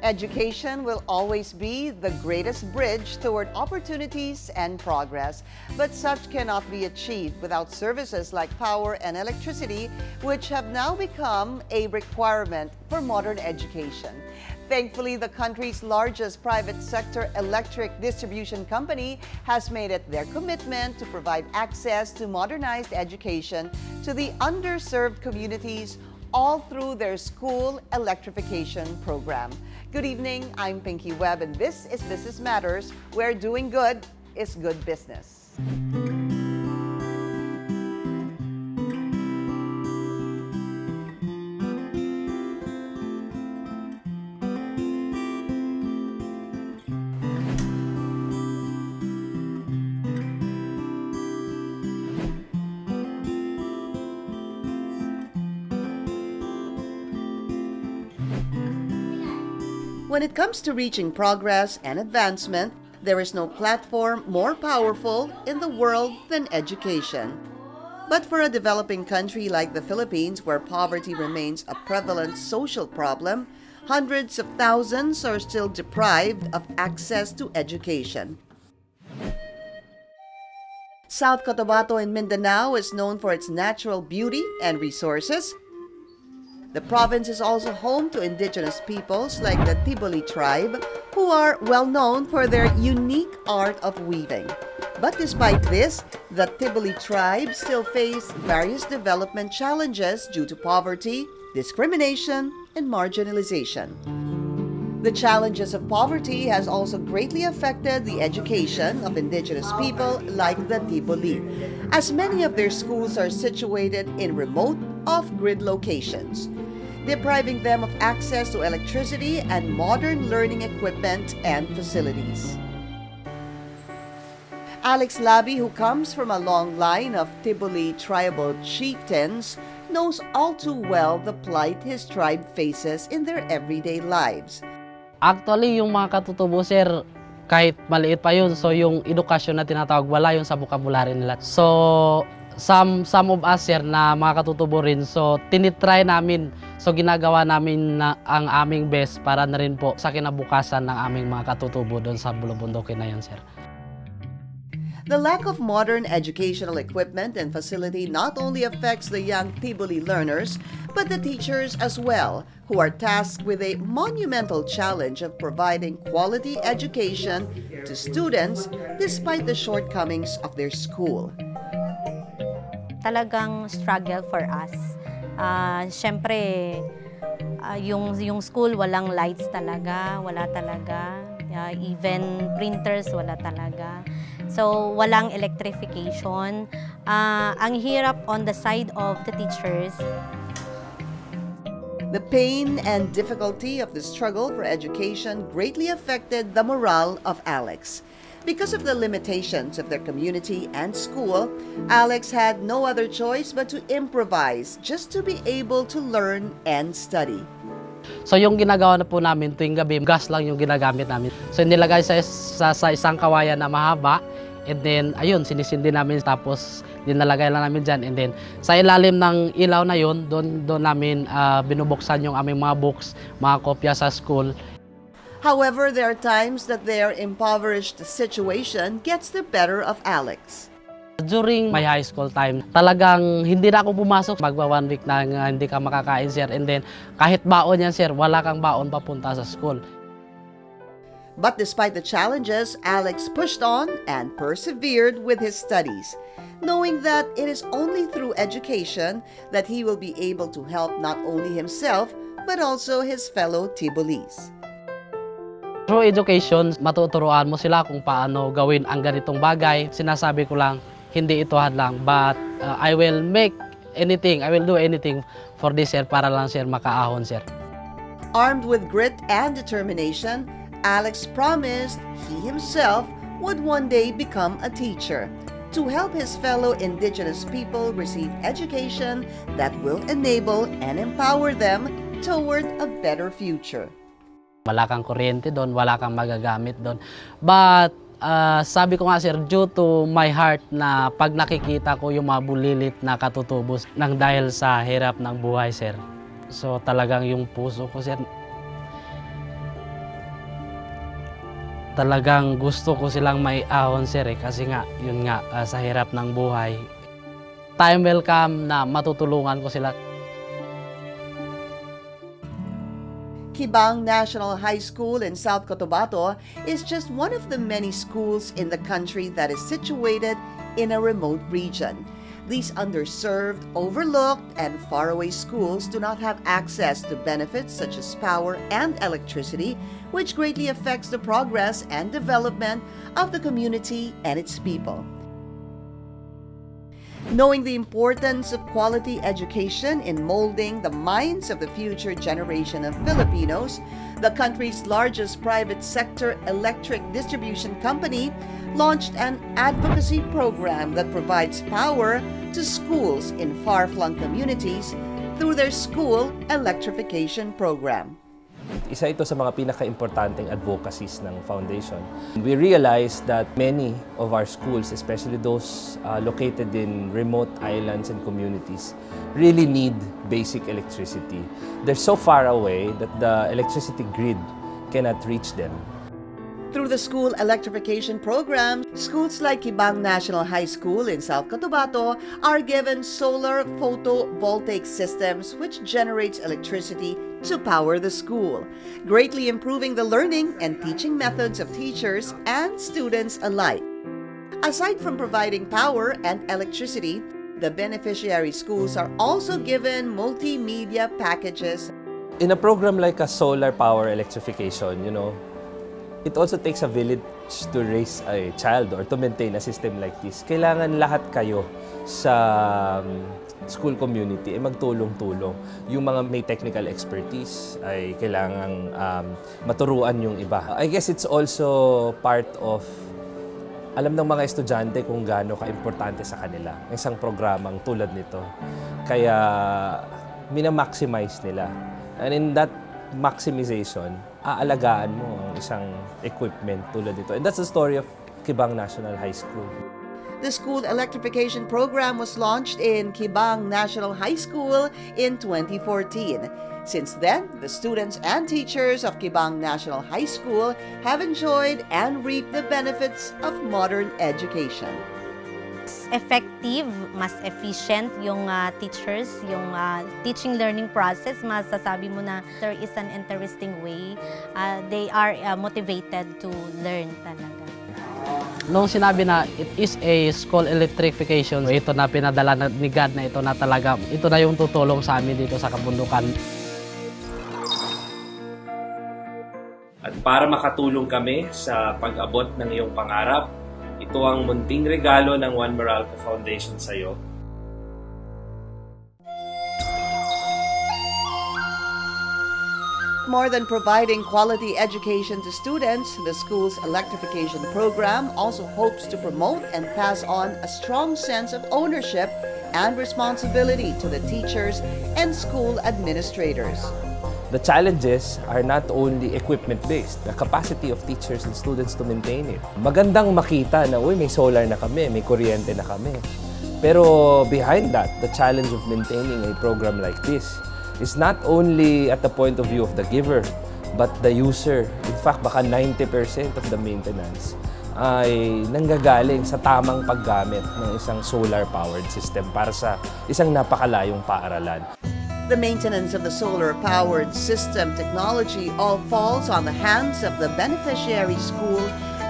Education will always be the greatest bridge toward opportunities and progress, but such cannot be achieved without services like power and electricity, which have now become a requirement for modern education. Thankfully, the country's largest private sector electric distribution company has made it their commitment to provide access to modernized education to the underserved communities all through their school electrification program. Good evening, I'm Pinky Webb, and this is Business Matters, where doing good is good business. When it comes to reaching progress and advancement, there is no platform more powerful in the world than education. But for a developing country like the Philippines, where poverty remains a prevalent social problem, hundreds of thousands are still deprived of access to education. South Cotabato in Mindanao is known for its natural beauty and resources. The province is also home to indigenous peoples like the Tiboli tribe, who are well known for their unique art of weaving. But despite this, the Tiboli tribe still face various development challenges due to poverty, discrimination, and marginalization. The challenges of poverty has also greatly affected the education of indigenous people like the Tiboli, as many of their schools are situated in remote, off-grid locations, depriving them of access to electricity and modern learning equipment and facilities. Alex Labi, who comes from a long line of Tiboli tribal chieftains, knows all too well the plight his tribe faces in their everyday lives. Actually, yung mga katutubo, sir, kahit maliit pa yun, so yung edukasyon na tinatawag, wala yun sa vocabulary nila. So, some of us, sir, na mga katutubo rin, so tinitry namin, so ginagawa namin na ang aming best para na rin po sa kinabukasan ng aming mga katutubo doon sa bulubundukin na yun, sir. The lack of modern educational equipment and facility not only affects the young Tiboli learners, but the teachers as well, who are tasked with a monumental challenge of providing quality education to students despite the shortcomings of their school. Talagang struggle for us. Siyempre, yung school walang lights talaga, wala talaga. Even printers, wala talaga. So, walang electrification. Ang hirap on the side of the teachers. The pain and difficulty of the struggle for education greatly affected the morale of Alex. Because of the limitations of their community and school, Alex had no other choice but to improvise just to be able to learn and study. So yung ginagawa na po namin tuwing gabi, gas lang yung ginagamit namin. So nilagay sa isang kawayan na mahaba, and then ayun, sinisindi namin, tapos dinalagay lang namin dyan, and then sa ilalim ng ilaw na yun, doon namin binubuksan yung aming mga books, mga kopya sa school. However, there are times that their impoverished situation gets the better of Alex. During my high school time, talagang hindi na ako pumasok. Magwa 1 week na hindi ka makakain, sir. And then, kahit baon yan, sir, wala kang baon papunta sa school. But despite the challenges, Alex pushed on and persevered with his studies, knowing that it is only through education that he will be able to help not only himself, but also his fellow Tibolis. Through education, matuturuan mo sila kung paano gawin ang ganitong bagay. Sinasabi ko lang, hindi ito hadlang, but I will make anything, I will do anything for this, sir, para lang, sir, makaahon, sir. Armed with grit and determination, Alex promised he himself would one day become a teacher to help his fellow indigenous people receive education that will enable and empower them toward a better future. Wala kang kuryente doon, wala kang magagamit doon. But sabi ko nga, sir, due to my heart na pag nakikita ko yung mga bulilit na katutubos nang dahil sa hirap ng buhay, sir. So talagang yung puso ko, sir, Talagang gusto ko silang maiahon, sir, kasi nga, yun nga, sa hirap ng buhay. Time will come na matutulungan ko sila. Kibang National High School in South Cotabato is just one of the many schools in the country that is situated in a remote region. These underserved, overlooked, and faraway schools do not have access to benefits such as power and electricity, which greatly affects the progress and development of the community and its people. Knowing the importance of quality education in molding the minds of the future generation of Filipinos, the country's largest private sector electric distribution company launched an advocacy program that provides power to schools in far-flung communities through their school electrification program. Isa ito sa mga pinaka-importanting advocacies ng foundation. We realized that many of our schools, especially those located in remote islands and communities, really need basic electricity. They're so far away that the electricity grid cannot reach them. Through the school electrification program, schools like Kibang National High School in South Cotabato are given solar photovoltaic systems which generates electricity to power the school, greatly improving the learning and teaching methods of teachers and students alike. Aside from providing power and electricity, the beneficiary schools are also given multimedia packages. In a program like a solar power electrification, it also takes a village to raise a child or to maintain a system like this. Kailangan lahat kayo sa school community ay magtulong-tulong. Yung mga may technical expertise ay kailangang maturuan yung iba. I guess it's also part of alam ng mga estudyante kung gaano ka-importante sa kanila ang isang programang tulad nito. Kaya mina-maximize nila. And in that maximization, aalagaan mo ang isang equipment tulad nito. And that's the story of Kibang National High School. The school electrification program was launched in Kibang National High School in 2014. Since then, the students and teachers of Kibang National High School have enjoyed and reaped the benefits of modern education. Effective, mas efficient yung teachers, yung teaching learning process, masasabi mo na there is an interesting way. They are motivated to learn talaga. Nung sinabi na it is a school electrification, ito na pinadala ni God na ito na talaga, ito na yung tutulong sa amin dito sa kabundukan. At para makatulong kami sa pag-abot ng iyong pangarap, ito ang munting regalo ng One Meralco Foundation sa iyo. More than providing quality education to students, the school's electrification program also hopes to promote and pass on a strong sense of ownership and responsibility to the teachers and school administrators. The challenges are not only equipment-based, the capacity of teachers and students to maintain it. Magandang makita na, uy, may solar na kami, may kuryente na kami. Pero behind that, the challenge of maintaining a program like this is not only at the point of view of the giver, but the user. In fact, baka 90% of the maintenance ay nanggagaling sa tamang paggamit ng isang solar-powered system para sa isang napakalayong paaralan. The maintenance of the solar-powered system technology all falls on the hands of the beneficiary school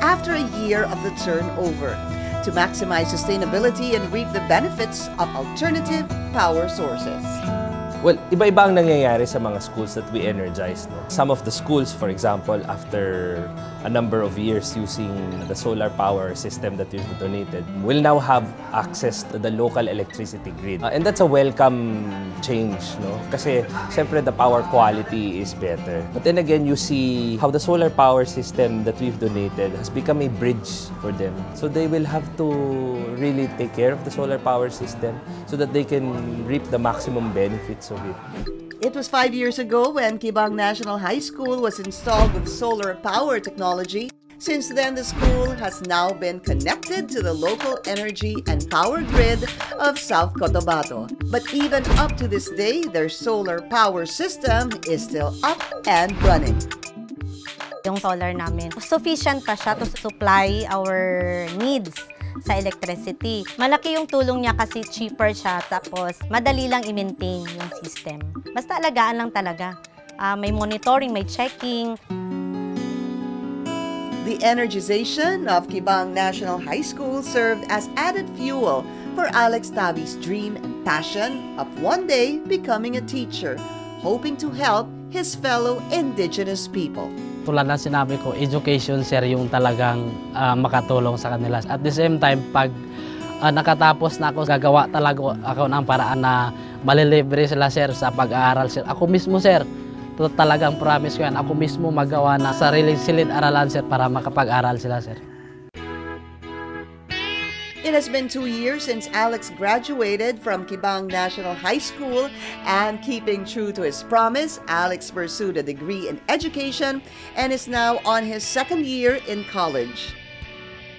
after a year of the turnover to maximize sustainability and reap the benefits of alternative power sources. Well, iba-iba ang nangyayari sa mga schools that we energize. No? Some of the schools, for example, after a number of years using the solar power system that we've donated, will now have access to the local electricity grid. And that's a welcome change, no? Kasi, syempre, the power quality is better. But then again, you see how the solar power system that we've donated has become a bridge for them. So they will have to really take care of the solar power system so that they can reap the maximum benefits of it. It was 5 years ago when Kibang National High School was installed with solar power technology. Since then, the school has now been connected to the local energy and power grid of South Cotabato. But even up to this day, their solar power system is still up and running. Yung solar namin, sufficient pa siya to supply our needs sa electricity. Malaki yung tulong niya kasi cheaper siya, tapos madali lang i-maintain yung system. Basta alagaan lang talaga. May monitoring, may checking. The energization of Kibang National High School served as added fuel for Alex Tabi's dream and passion of one day becoming a teacher, hoping to help his fellow indigenous people. Tulad na sinabi ko, education, sir, yung talagang makatulong sa kanila. At the same time, pag nakatapos na ako, gagawa talaga ako ng paraan na malilibre sila, sir, sa pag-aaral, sir. Ako mismo, sir, talagang promise ko yan, ako mismo magawa na sariling silid-aralan, sir, para makapag-aral sila, sir. It has been 2 years since Alex graduated from Kibang National High School, and keeping true to his promise, Alex pursued a degree in education and is now on his 2nd year in college.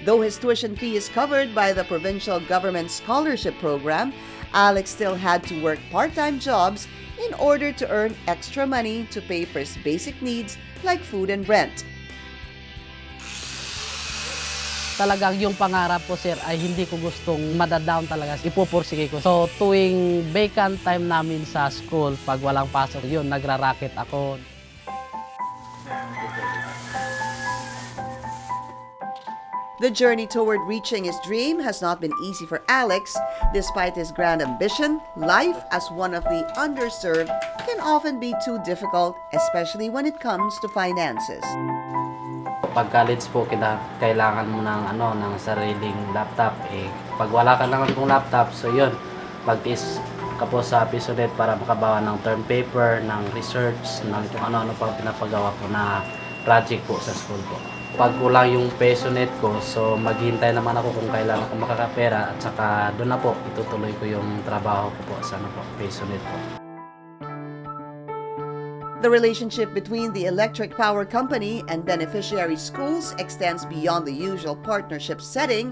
Though his tuition fee is covered by the provincial government scholarship program, Alex still had to work part-time jobs in order to earn extra money to pay for his basic needs like food and rent. Talagang yung pangarap ko, sir, ay hindi ko gustong madadown talaga. Ipupursige ko. So, tuwing vacant time namin sa school, pag walang pasok, yun, nagra-racket ako. The journey toward reaching his dream has not been easy for Alex. Despite his grand ambition, life as one of the underserved can often be too difficult, especially when it comes to finances. Pag college po, kailangan mo ng sariling laptop. Pag wala ka naman kong laptop, so yun, magtiis ka po sa PisoNet para makabawa ng term paper, ng research, ng kung ano-ano pang pinapagawa po na project po sa school po. Pag kulang yung PisoNet ko, so maghintay naman ako kung kailan ako makakapera, at saka doon na po itutuloy ko yung trabaho ko po sa PisoNet po. The relationship between the electric power company and beneficiary schools extends beyond the usual partnership setting.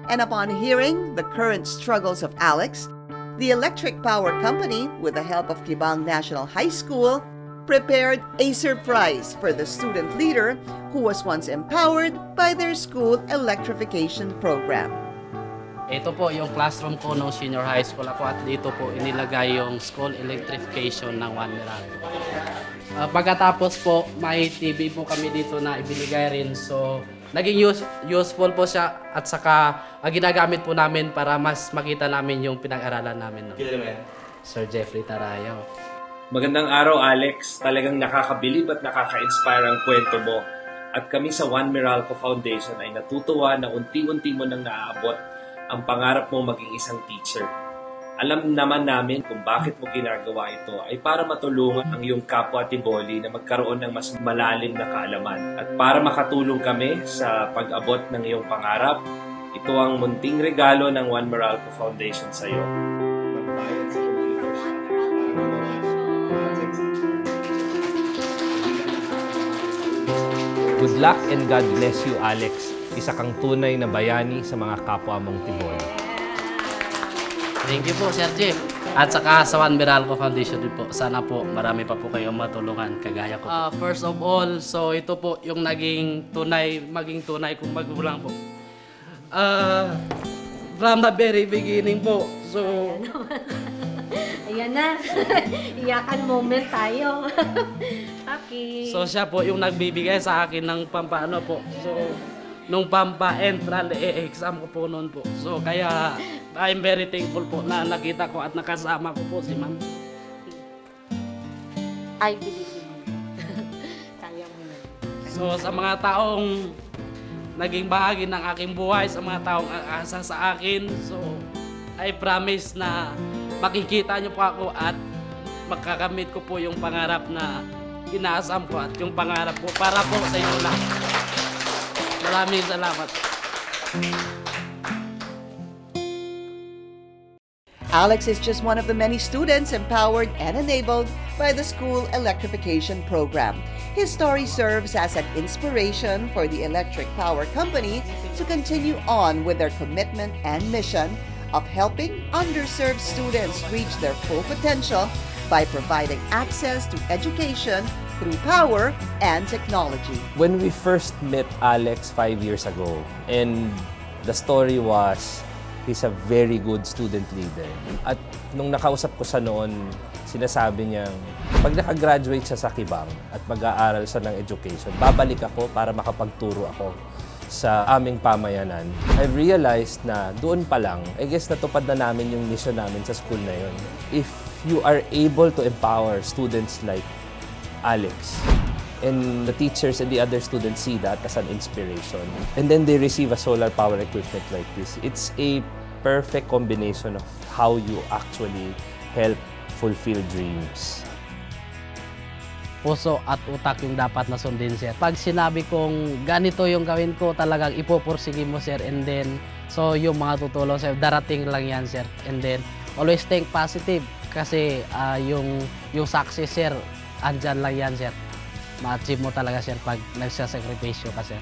And upon hearing the current struggles of Alex, the electric power company, with the help of Kibang National High School, prepared a surprise for the student leader who was once empowered by their school electrification program. Ito po yung classroom ko noong senior high school ako, at dito po inilagay yung school electrification ng One Miral. Pagkatapos po, may TV po kami dito na ibinigay rin. So, naging useful po siya, at saka ginagamit po namin para mas makita namin yung pinag-aralan namin. Sir Jeffrey Tarayo. Magandang araw, Alex. Talagang nakakabilib at nakaka-inspire ang kwento mo. At kami sa One Meralco Foundation ay natutuwa na unti-unti mo nang naaabot ang pangarap mo maging isang teacher. Alam naman namin kung bakit mo ginagawa ito ay para matulungan ang iyong kapwa Tiboli na magkaroon ng mas malalim na kaalaman. At para makatulong kami sa pag-abot ng iyong pangarap, ito ang munting regalo ng One Meralco Foundation sa iyo. Good luck and God bless you, Alex. Isa kang tunay na bayani sa mga kapwa mong Tiboli. Thank you po, Sir Jeff. At saka sa One Meralco Foundation din po, sana po marami pa po kayong matulungan kagaya ko. First of all, so ito po yung maging tunay kong magulang po. From the very beginning po, so... Ayan na, iyakan moment tayo. Okay. So siya po yung nagbibigay sa akin ng pampaano po. So, nung pampa-entral exam ko po noon po. So kaya I'm very thankful po na nakita ko at nakasama ko po si ma'am. I believe in you. Kaya mo na. So sa mga taong naging bahagi ng aking buhay, sa mga taong aasa sa akin, so I promise na makikita niyo po ako at makakamit ko po yung pangarap na inaasam ko at yung pangarap ko para po sa inyo lahat. Maraming salamat. Alex is just one of the many students empowered and enabled by the school electrification program. His story serves as an inspiration for the electric power company to continue on with their commitment and mission of helping underserved students reach their full potential by providing access to education through power and technology. When we first met Alex 5 years ago, and the story was, he's a very good student leader. At nung nakausap ko sa noon, sinasabi niyang, pag nakagraduate siya sa Kibang at mag-aaral siya ng education, babalik ako para makapagturo ako sa aming pamayanan. I've realized na doon pa lang, I guess natupad na namin yung mission namin sa school na yun. If you are able to empower students like Alex, and the teachers and the other students see that as an inspiration, and then they receive a solar power equipment like this, it's a perfect combination of how you actually help fulfill dreams. Puso at utak yung dapat na sundin, sir. Pag sinabi kong ganito yung gawin ko, talagang ipupursige mo, sir. And then, so yung mga tutulong, sir, darating lang yan, sir. And then, always think positive. Kasi yung success, sir, andyan lang yan, sir. Ma-achieve mo talaga, sir, pag nagsasakripisyo ka, sir.